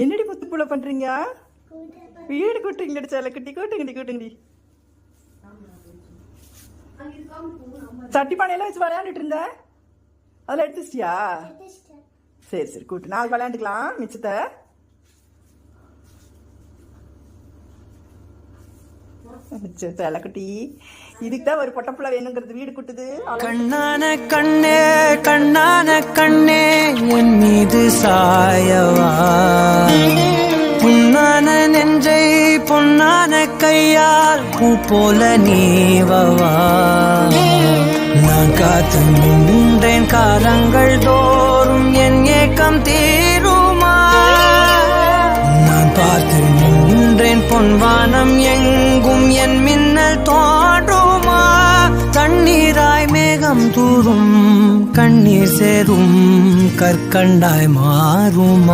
என்னடி புத்துப்புல பண்றீங்க? வீடு கூட்டுறீங்கடி சேலை குட்டி, கூட்டுங்கடி கூட்டுங்கடி. சட்டி பானையெல்லாம் வச்சு விளையாண்டுட்டு இருந்த, அதெல்லாம் எடுத்துச்சிட்டியா? சரி சரி கூட்டு, நாளைக்கு விளையாண்டுக்கலாம் மிச்சத்தை. சேலைக்குட்டி, இதுக்கு தான் ஒரு பொட்டப்புள்ள வேணுங்கிறது வீடு கூட்டுது. கண்ணான கண்ணே கண்ணான கண்ணே என் மீது சாயவா, புண்ணான நெஞ்சை பொன்னான கையால் பூ போல நீவவா. நான் காத்து நின்றேன் காலங்கள் தோறும் என் ஏக்கம் தீருமா. நான் பார்த்து நின்றேன் பொன்வானம் எங்கும் என் மின்னல் தோன்றுமா. தண்ணீராய் மேகம் தூரும் கண்ணீர் சேரும் கற்கண்டாய் மாறுமா.